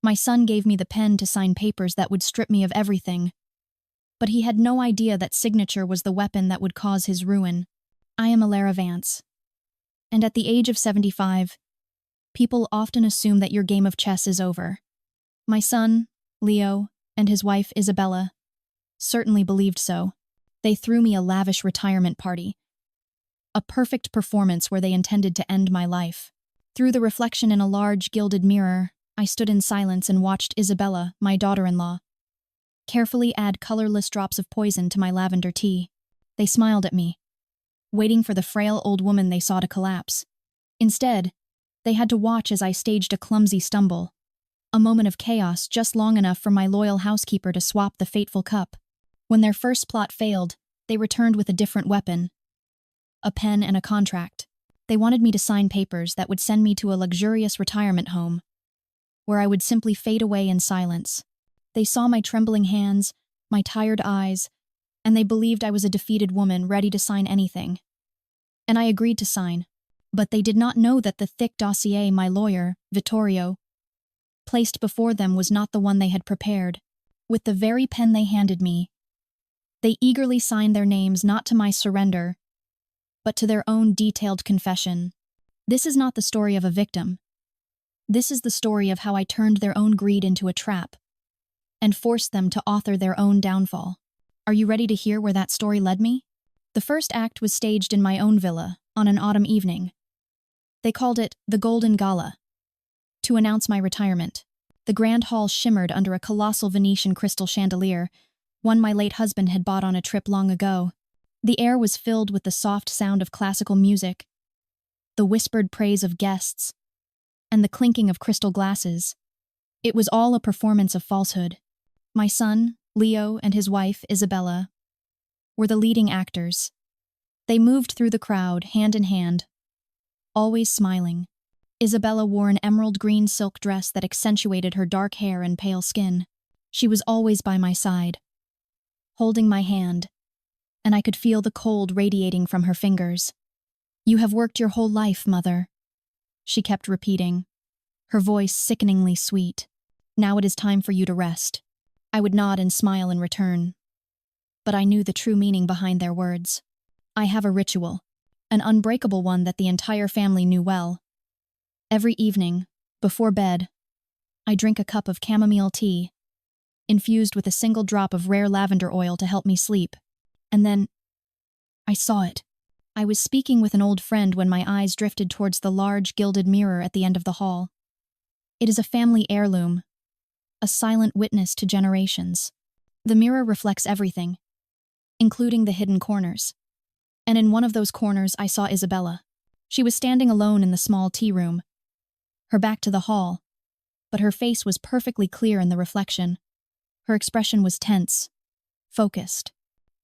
My son gave me the pen to sign papers that would strip me of everything. But he had no idea that signature was the weapon that would cause his ruin. I am Elara Vance. And at the age of 75, people often assume that your game of chess is over. My son, Leo, and his wife, Isabella, certainly believed so. They threw me a lavish retirement party, a perfect performance where they intended to end my life. Through the reflection in a large gilded mirror, I stood in silence and watched Isabella, my daughter-in-law, carefully add colorless drops of poison to my lavender tea. They smiled at me, waiting for the frail old woman they saw to collapse. Instead, they had to watch as I staged a clumsy stumble, a moment of chaos just long enough for my loyal housekeeper to swap the fateful cup. When their first plot failed, they returned with a different weapon, a pen and a contract. They wanted me to sign papers that would send me to a luxurious retirement home, where I would simply fade away in silence. They saw my trembling hands, my tired eyes, and they believed I was a defeated woman ready to sign anything. And I agreed to sign, but they did not know that the thick dossier my lawyer, Vittorio, placed before them was not the one they had prepared. With the very pen they handed me, they eagerly signed their names not to my surrender, but to their own detailed confession. This is not the story of a victim. This is the story of how I turned their own greed into a trap and forced them to author their own downfall. Are you ready to hear where that story led me? The first act was staged in my own villa on an autumn evening. They called it the Golden Gala, to announce my retirement. The grand hall shimmered under a colossal Venetian crystal chandelier, one my late husband had bought on a trip long ago. The air was filled with the soft sound of classical music, the whispered praise of guests, and the clinking of crystal glasses. It was all a performance of falsehood. My son, Leo, and his wife, Isabella, were the leading actors. They moved through the crowd, hand in hand, always smiling. Isabella wore an emerald green silk dress that accentuated her dark hair and pale skin. She was always by my side, holding my hand, and I could feel the cold radiating from her fingers. "You have worked your whole life, Mother," she kept repeating, her voice sickeningly sweet. "Now it is time for you to rest." I would nod and smile in return, but I knew the true meaning behind their words. I have a ritual, an unbreakable one that the entire family knew well. Every evening, before bed, I drink a cup of chamomile tea, infused with a single drop of rare lavender oil to help me sleep. And then, I saw it. I was speaking with an old friend when my eyes drifted towards the large gilded mirror at the end of the hall. It is a family heirloom, a silent witness to generations. The mirror reflects everything, including the hidden corners. And in one of those corners, I saw Isabella. She was standing alone in the small tea room, her back to the hall, but her face was perfectly clear in the reflection. Her expression was tense, focused.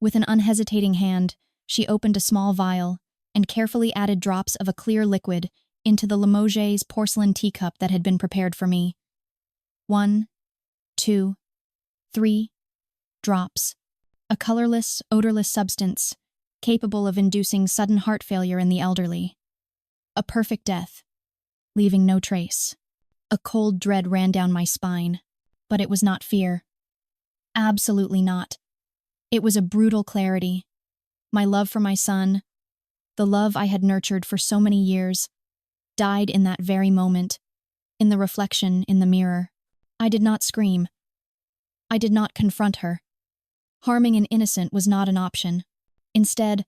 With an unhesitating hand, she opened a small vial and carefully added drops of a clear liquid into the Limoges porcelain teacup that had been prepared for me. 1, 2, 3 drops. A colorless, odorless substance capable of inducing sudden heart failure in the elderly. A perfect death, leaving no trace. A cold dread ran down my spine, but it was not fear. Absolutely not. It was a brutal clarity. My love for my son, the love I had nurtured for so many years, died in that very moment, in the reflection in the mirror. I did not scream. I did not confront her. Harming an innocent was not an option. Instead,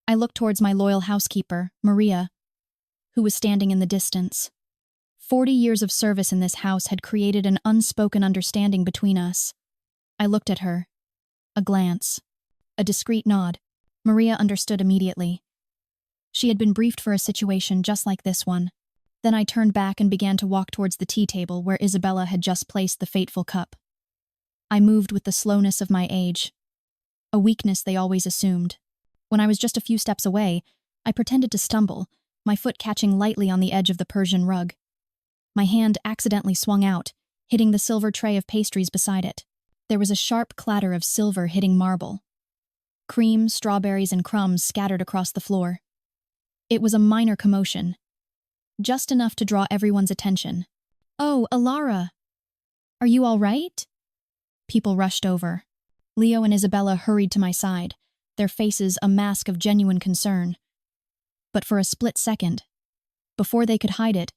I looked towards my loyal housekeeper, Maria, who was standing in the distance. 40 years of service in this house had created an unspoken understanding between us. I looked at her. A glance. A discreet nod. Maria understood immediately. She had been briefed for a situation just like this one. Then I turned back and began to walk towards the tea table where Isabella had just placed the fateful cup. I moved with the slowness of my age, a weakness they always assumed. When I was just a few steps away, I pretended to stumble, my foot catching lightly on the edge of the Persian rug. My hand accidentally swung out, hitting the silver tray of pastries beside it. There was a sharp clatter of silver hitting marble. Cream, strawberries, and crumbs scattered across the floor. It was a minor commotion, just enough to draw everyone's attention. "Oh, Elara!" Are you all right? People rushed over. Leo and Isabella hurried to my side, their faces a mask of genuine concern. But for a split second, before they could hide it,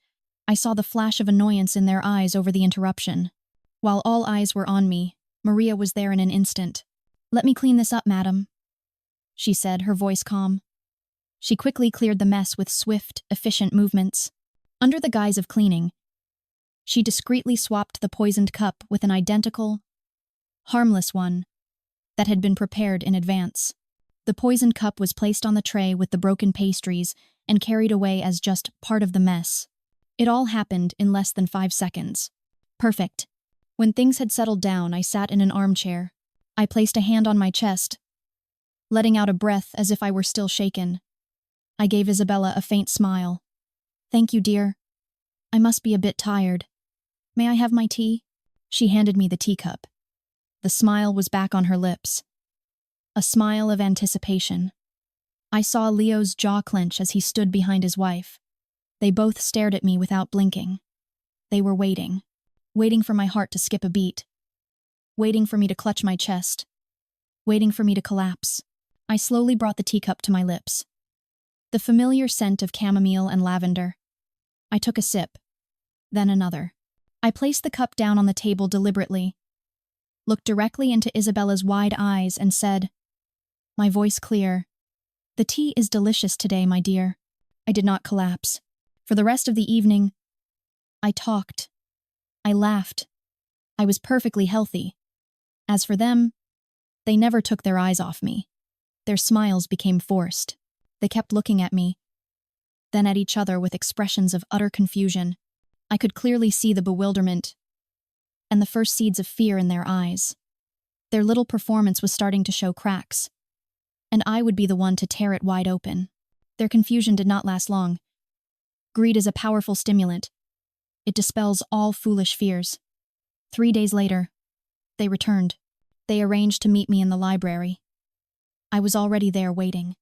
I saw the flash of annoyance in their eyes over the interruption. While all eyes were on me, Maria was there in an instant. "Let me clean this up, madam," she said, her voice calm. She quickly cleared the mess with swift, efficient movements. Under the guise of cleaning, she discreetly swapped the poisoned cup with an identical, harmless one that had been prepared in advance. The poisoned cup was placed on the tray with the broken pastries and carried away as just part of the mess. It all happened in less than 5 seconds. Perfect. When things had settled down, I sat in an armchair. I placed a hand on my chest, letting out a breath as if I were still shaken. I gave Isabella a faint smile. "Thank you, dear. I must be a bit tired. May I have my tea?" She handed me the teacup. The smile was back on her lips. A smile of anticipation. I saw Leo's jaw clench as he stood behind his wife. They both stared at me without blinking. They were waiting for my heart to skip a beat, waiting for me to clutch my chest, waiting for me to collapse. I slowly brought the teacup to my lips. The familiar scent of chamomile and lavender. I took a sip, then another. I placed the cup down on the table deliberately, looked directly into Isabella's wide eyes and said, my voice clear, "The tea is delicious today, my dear." I did not collapse. For the rest of the evening, I talked. I laughed. I was perfectly healthy. As for them, they never took their eyes off me. Their smiles became forced. They kept looking at me, then at each other with expressions of utter confusion. I could clearly see the bewilderment and the first seeds of fear in their eyes. Their little performance was starting to show cracks, and I would be the one to tear it wide open. Their confusion did not last long. Greed is a powerful stimulant. It dispels all foolish fears. 3 days later, they returned. They arranged to meet me in the library. I was already there waiting.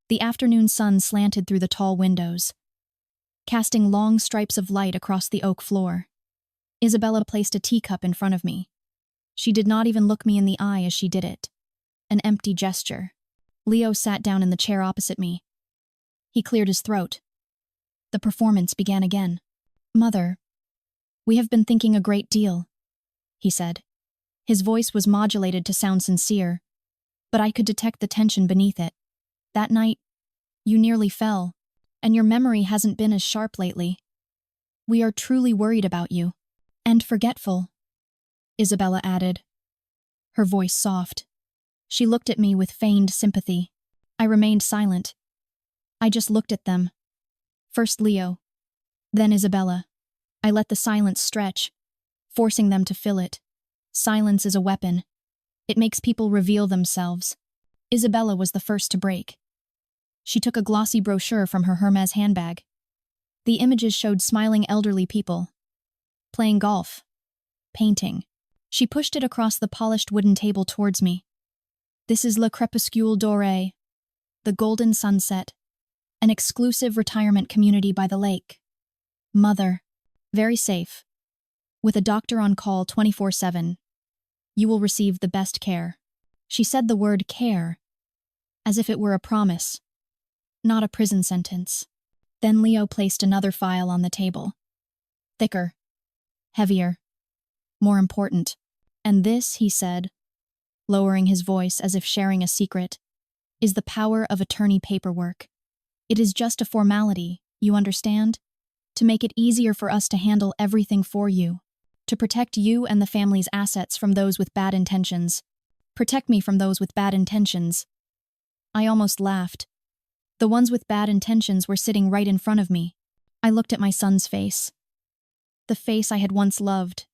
The afternoon sun slanted through the tall windows, casting long stripes of light across the oak floor. Isabella placed a teacup in front of me. She did not even look me in the eye as she did it. An empty gesture. Leo sat down in the chair opposite me. He cleared his throat. The performance began again. "Mother, we have been thinking a great deal," he said. His voice was modulated to sound sincere, but I could detect the tension beneath it. "That night, you nearly fell, and your memory hasn't been as sharp lately. We are truly worried about you. And forgetful," Isabella added, her voice soft. She looked at me with feigned sympathy. I remained silent. I just looked at them. First Leo, then Isabella. I let the silence stretch, forcing them to fill it. Silence is a weapon. It makes people reveal themselves. Isabella was the first to break. She took a glossy brochure from her Hermes handbag. The images showed smiling elderly people, playing golf, painting. She pushed it across the polished wooden table towards me. "This is Le Crépuscule Doré, the golden sunset, an exclusive retirement community by the lake. Mother, very safe, with a doctor on call 24/7. You will receive the best care." She said the word care, as if it were a promise, not a prison sentence. Then Leo placed another file on the table. Thicker, heavier, more important. "And this," he said, lowering his voice as if sharing a secret, "is the power of attorney paperwork. It is just a formality, you understand? To make it easier for us to handle everything for you. To protect you and the family's assets from those with bad intentions. Protect me from those with bad intentions." I almost laughed. The ones with bad intentions were sitting right in front of me. I looked at my son's face. The face I had once loved,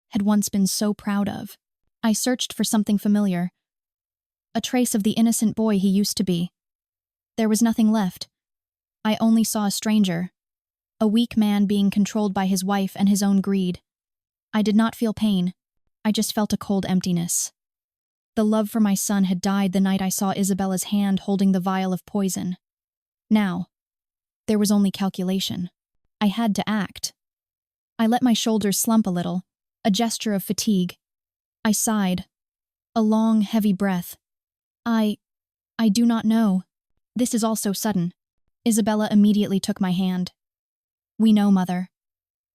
had once been so proud of. I searched for something familiar, a trace of the innocent boy he used to be. There was nothing left. I only saw a stranger, a weak man being controlled by his wife and his own greed. I did not feel pain. I just felt a cold emptiness. The love for my son had died the night I saw Isabella's hand holding the vial of poison. Now, there was only calculation. I had to act. I let my shoulders slump a little, a gesture of fatigue. I sighed. A long, heavy breath. I do not know. This is all so sudden. Isabella immediately took my hand. We know, Mother.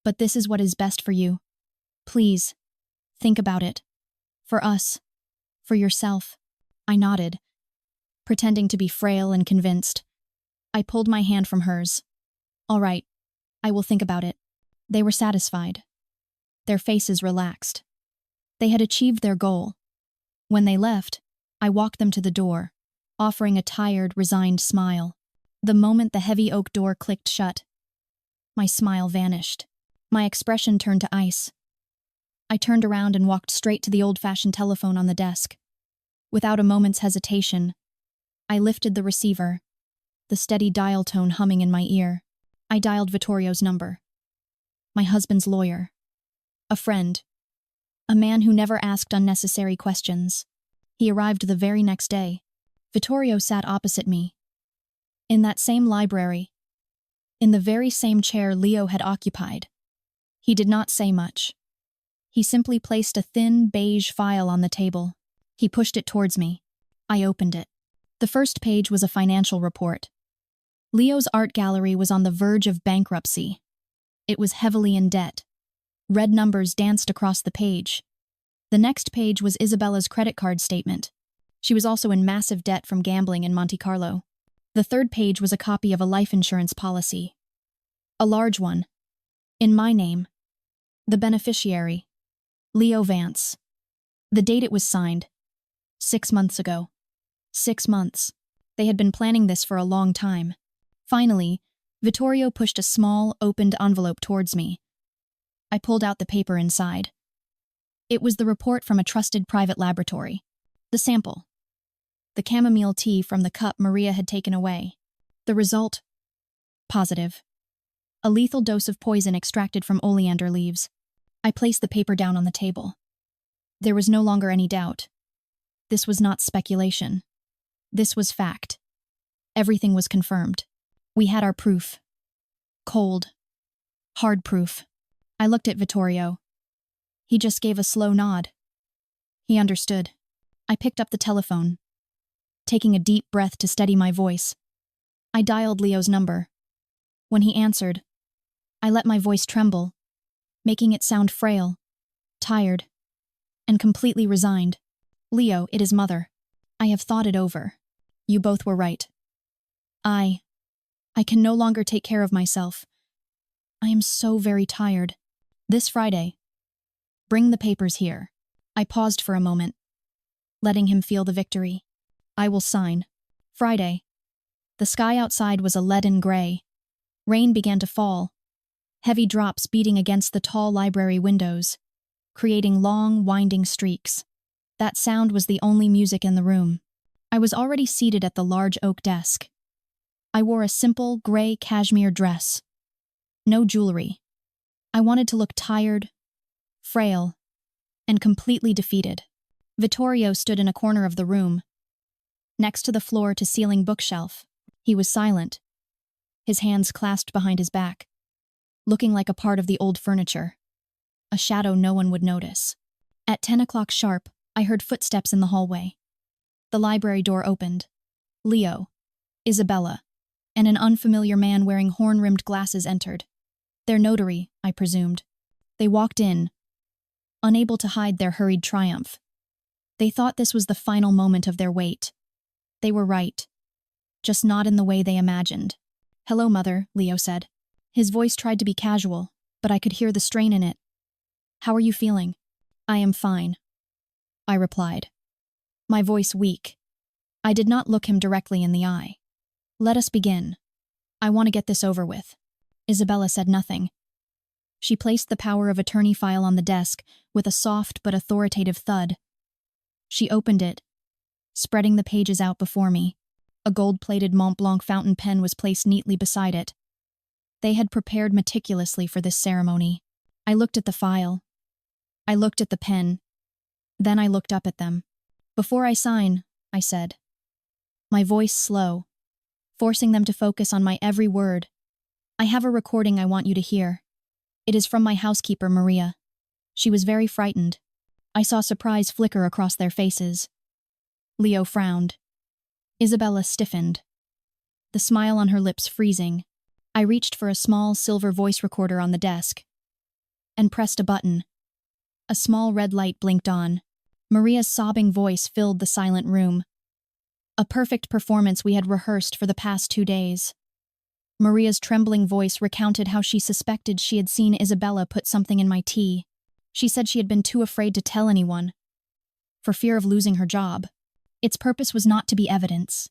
But this is what is best for you. Please, think about it. For us. For yourself. I nodded, pretending to be frail and convinced. I pulled my hand from hers. All right, I will think about it. They were satisfied. Their faces relaxed. They had achieved their goal. When they left, I walked them to the door, offering a tired, resigned smile. The moment the heavy oak door clicked shut, my smile vanished. My expression turned to ice. I turned around and walked straight to the old-fashioned telephone on the desk. Without a moment's hesitation, I lifted the receiver, the steady dial tone humming in my ear. I dialed Vittorio's number. My husband's lawyer. A friend. A man who never asked unnecessary questions. He arrived the very next day. Vittorio sat opposite me. In that same library. In the very same chair Leo had occupied. He did not say much. He simply placed a thin, beige file on the table. He pushed it towards me. I opened it. The first page was a financial report. Leo's art gallery was on the verge of bankruptcy. It was heavily in debt. Red numbers danced across the page. The next page was Isabella's credit card statement. She was also in massive debt from gambling in Monte Carlo. The third page was a copy of a life insurance policy. A large one. In my name. The beneficiary. Leo Vance. The date it was signed. 6 months ago. 6 months. They had been planning this for a long time. Finally, Vittorio pushed a small, opened envelope towards me. I pulled out the paper inside. It was the report from a trusted private laboratory. The sample. The chamomile tea from the cup Maria had taken away. The result? Positive. A lethal dose of poison extracted from oleander leaves. I placed the paper down on the table. There was no longer any doubt. This was not speculation. This was fact. Everything was confirmed. We had our proof. Cold. Hard proof. I looked at Vittorio. He just gave a slow nod. He understood. I picked up the telephone, taking a deep breath to steady my voice. I dialed Leo's number. When he answered, I let my voice tremble, making it sound frail, tired, and completely resigned. Leo, it is Mother. I have thought it over. You both were right. I can no longer take care of myself. I am so very tired. This Friday. Bring the papers here. I paused for a moment, letting him feel the victory. I will sign. Friday. The sky outside was a leaden gray. Rain began to fall, heavy drops beating against the tall library windows, creating long, winding streaks. That sound was the only music in the room. I was already seated at the large oak desk. I wore a simple, gray cashmere dress. No jewelry. I wanted to look tired, frail, and completely defeated. Vittorio stood in a corner of the room, next to the floor-to-ceiling bookshelf. He was silent, his hands clasped behind his back, looking like a part of the old furniture, a shadow no one would notice. At 10 o'clock sharp, I heard footsteps in the hallway. The library door opened. Leo, Isabella, and an unfamiliar man wearing horn-rimmed glasses entered. Their notary, I presumed. They walked in, unable to hide their hurried triumph. They thought this was the final moment of their wait. They were right, just not in the way they imagined. Hello, Mother, Leo said. His voice tried to be casual, but I could hear the strain in it. How are you feeling? I am fine, I replied, my voice weak. I did not look him directly in the eye. Let us begin. I want to get this over with. Isabella said nothing. She placed the power of attorney file on the desk with a soft but authoritative thud. She opened it, spreading the pages out before me. A gold-plated Mont Blanc fountain pen was placed neatly beside it. They had prepared meticulously for this ceremony. I looked at the file. I looked at the pen. Then I looked up at them. Before I sign, I said, my voice slow, forcing them to focus on my every word. I have a recording I want you to hear. It is from my housekeeper, Maria. She was very frightened. I saw surprise flicker across their faces. Leo frowned. Isabella stiffened, the smile on her lips freezing. I reached for a small silver voice recorder on the desk and pressed a button. A small red light blinked on. Maria's sobbing voice filled the silent room. A perfect performance we had rehearsed for the past 2 days. Maria's trembling voice recounted how she suspected she had seen Isabella put something in my tea. She said she had been too afraid to tell anyone, for fear of losing her job. Its purpose was not to be evidence.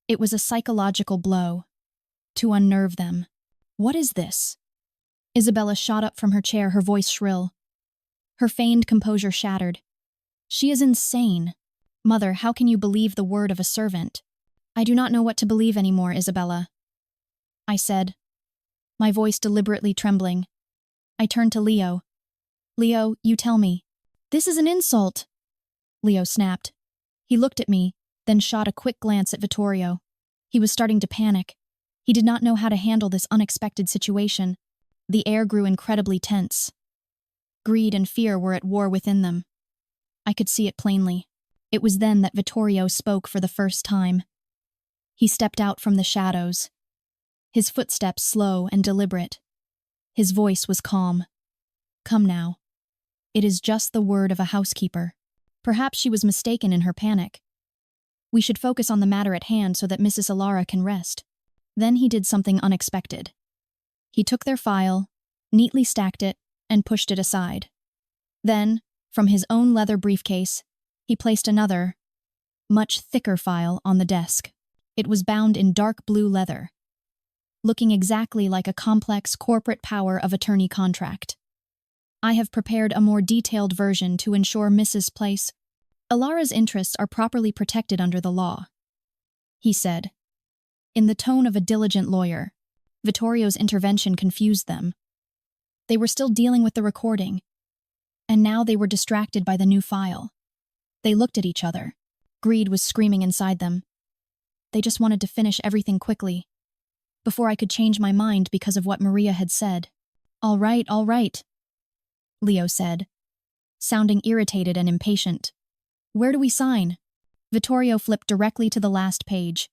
It was a psychological blow, to unnerve them. What is this? Isabella shot up from her chair, her voice shrill. Her feigned composure shattered. She is insane. Mother, how can you believe the word of a servant? I do not know what to believe anymore, Isabella, I said, my voice deliberately trembling. I turned to Leo. Leo, you tell me. This is an insult, Leo snapped. He looked at me, then shot a quick glance at Vittorio. He was starting to panic. He did not know how to handle this unexpected situation. The air grew incredibly tense. Greed and fear were at war within them. I could see it plainly. It was then that Vittorio spoke for the first time. He stepped out from the shadows, his footsteps slow and deliberate. His voice was calm. Come now. It is just the word of a housekeeper. Perhaps she was mistaken in her panic. We should focus on the matter at hand so that Mrs. Elara can rest. Then he did something unexpected. He took their file, neatly stacked it, and pushed it aside. Then, from his own leather briefcase, he placed another, much thicker file on the desk. It was bound in dark blue leather, looking exactly like a complex corporate power of attorney contract. I have prepared a more detailed version to ensure Mrs. Place Elara's interests are properly protected under the law, he said. In the tone of a diligent lawyer, Vittorio's intervention confused them. They were still dealing with the recording, and now they were distracted by the new file. They looked at each other. Greed was screaming inside them. They just wanted to finish everything quickly, before I could change my mind because of what Maria had said. All right, Leo said, sounding irritated and impatient. Where do we sign? Vittorio flipped directly to the last page.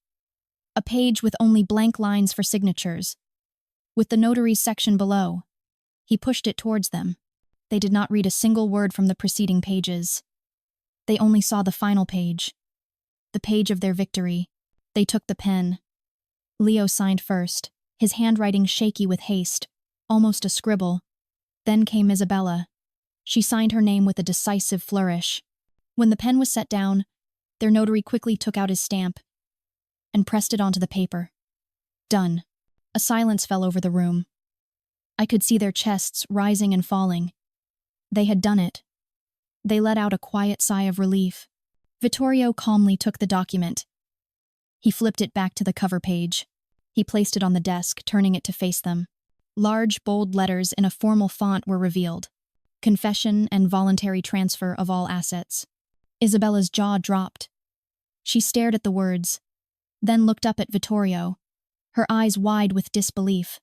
A page with only blank lines for signatures, with the notary's section below. He pushed it towards them. They did not read a single word from the preceding pages. They only saw the final page, the page of their victory. They took the pen. Leo signed first, his handwriting shaky with haste, almost a scribble. Then came Isabella. She signed her name with a decisive flourish. When the pen was set down, their notary quickly took out his stamp and pressed it onto the paper. Done. A silence fell over the room. I could see their chests rising and falling. They had done it. They let out a quiet sigh of relief. Vittorio calmly took the document. He flipped it back to the cover page. He placed it on the desk, turning it to face them. Large, bold letters in a formal font were revealed. Confession and voluntary transfer of all assets. Isabella's jaw dropped. She stared at the words, then looked up at Vittorio, her eyes wide with disbelief.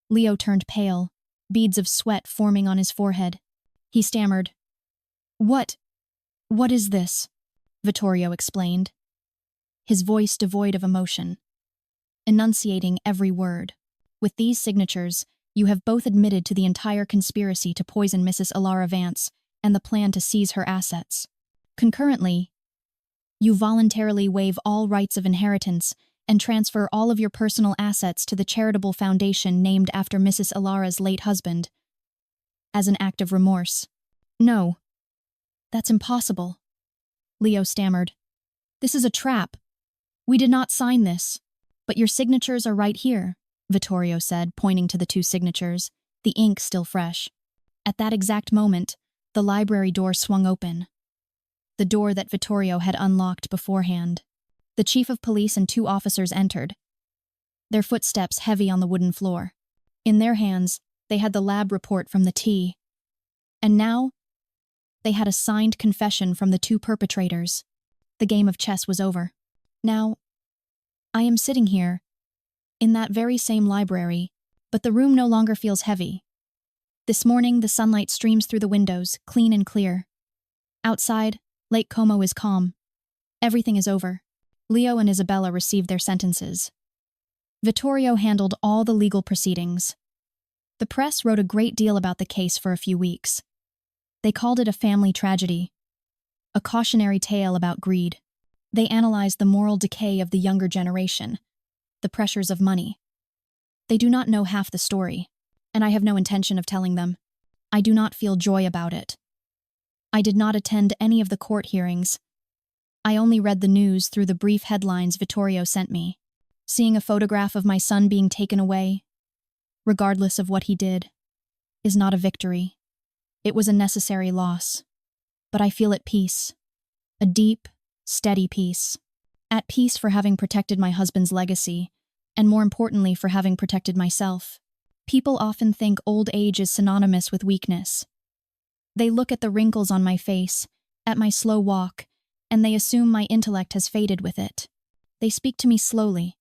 Leo turned pale, beads of sweat forming on his forehead. He stammered, What is this? Vittorio explained, his voice devoid of emotion, enunciating every word. With these signatures, you have both admitted to the entire conspiracy to poison Mrs. Elara Vance and the plan to seize her assets. Concurrently, you voluntarily waive all rights of inheritance and transfer all of your personal assets to the charitable foundation named after Mrs. Elara's late husband, as an act of remorse. No, that's impossible, Leo stammered. This is a trap. We did not sign this, but your signatures are right here, Vittorio said, pointing to the 2 signatures, the ink still fresh. At that exact moment, the library door swung open. The door that Vittorio had unlocked beforehand. The chief of police and 2 officers entered, their footsteps heavy on the wooden floor. In their hands, they had the lab report from the tea. And now, they had a signed confession from the 2 perpetrators. The game of chess was over. Now, I am sitting here, in that very same library, but the room no longer feels heavy. This morning, the sunlight streams through the windows, clean and clear. Outside, Lake Como is calm. Everything is over. Leo and Isabella received their sentences. Vittorio handled all the legal proceedings. The press wrote a great deal about the case for a few weeks. They called it a family tragedy, a cautionary tale about greed. They analyzed the moral decay of the younger generation, the pressures of money. They do not know half the story, and I have no intention of telling them. I do not feel joy about it. I did not attend any of the court hearings. I only read the news through the brief headlines Vittorio sent me. Seeing a photograph of my son being taken away, regardless of what he did, is not a victory. It was a necessary loss. But I feel at peace. A deep, steady peace. At peace for having protected my husband's legacy, and more importantly for having protected myself. People often think old age is synonymous with weakness. They look at the wrinkles on my face, at my slow walk, and they assume my intellect has faded with it. They speak to me slowly,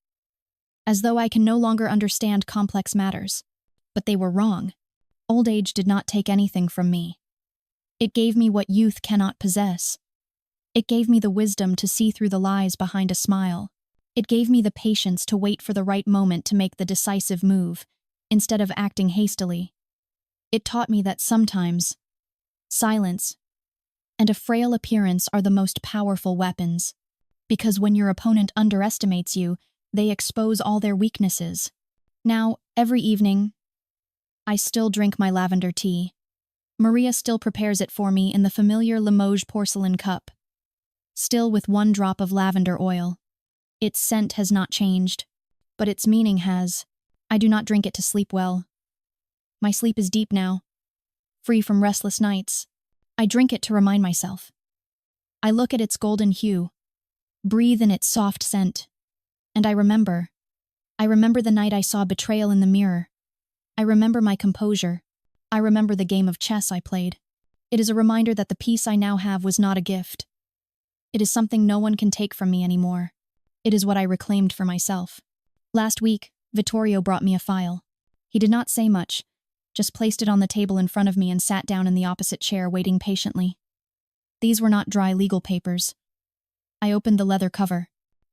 as though I can no longer understand complex matters. But they were wrong. Old age did not take anything from me. It gave me what youth cannot possess. It gave me the wisdom to see through the lies behind a smile. It gave me the patience to wait for the right moment to make the decisive move, instead of acting hastily. It taught me that sometimes silence and a frail appearance are the most powerful weapons, because when your opponent underestimates you, they expose all their weaknesses. Now, every evening, I still drink my lavender tea. Maria still prepares it for me in the familiar Limoges porcelain cup, still with one drop of lavender oil. Its scent has not changed, but its meaning has. I do not drink it to sleep well. My sleep is deep now, free from restless nights. I drink it to remind myself. I look at its golden hue, breathe in its soft scent, and I remember. I remember the night I saw betrayal in the mirror. I remember my composure. I remember the game of chess I played. It is a reminder that the peace I now have was not a gift. It is something no one can take from me anymore. It is what I reclaimed for myself. Last week, Vittorio brought me a file. He did not say much, just placed it on the table in front of me and sat down in the opposite chair, waiting patiently. These were not dry legal papers. I opened the leather cover.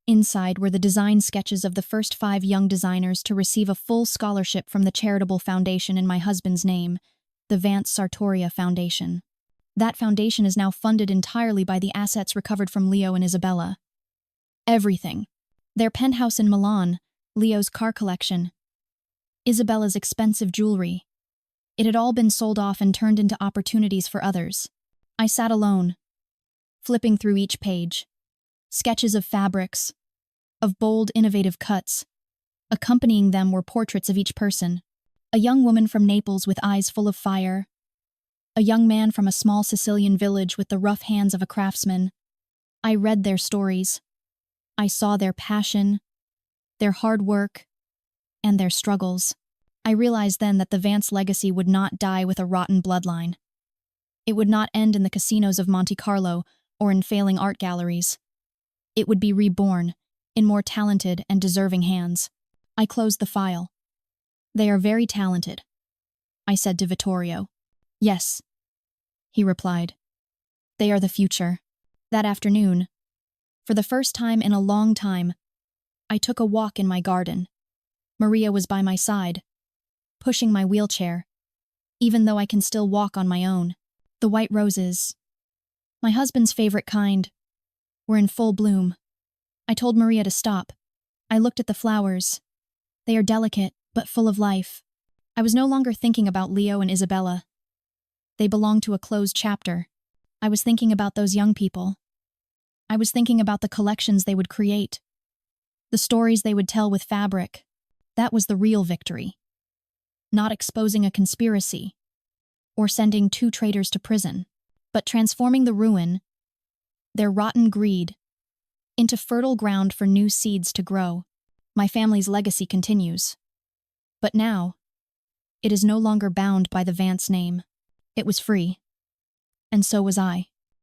Inside were the design sketches of the first 5 young designers to receive a full scholarship from the charitable foundation in my husband's name, the Vance Sartoria Foundation. That foundation is now funded entirely by the assets recovered from Leo and Isabella. Everything. Their penthouse in Milan, Leo's car collection, Isabella's expensive jewelry. It had all been sold off and turned into opportunities for others. I sat alone, flipping through each page. Sketches of fabrics, of bold, innovative cuts. Accompanying them were portraits of each person. A young woman from Naples with eyes full of fire. A young man from a small Sicilian village with the rough hands of a craftsman. I read their stories. I saw their passion, their hard work, and their struggles. I realized then that the Vance legacy would not die with a rotten bloodline. It would not end in the casinos of Monte Carlo or in failing art galleries. It would be reborn, in more talented and deserving hands. I closed the file. They are very talented, I said to Vittorio. Yes, he replied. They are the future. That afternoon, for the first time in a long time, I took a walk in my garden. Maria was by my side, pushing my wheelchair, even though I can still walk on my own. The white roses, my husband's favorite kind, were in full bloom. I told Maria to stop. I looked at the flowers. They are delicate, but full of life. I was no longer thinking about Leo and Isabella. They belonged to a closed chapter. I was thinking about those young people. I was thinking about the collections they would create, the stories they would tell with fabric. That was the real victory. Not exposing a conspiracy, or sending 2 traitors to prison, but transforming the ruin, their rotten greed, into fertile ground for new seeds to grow. My family's legacy continues. But now, it is no longer bound by the Vance name. It was free. And so was I.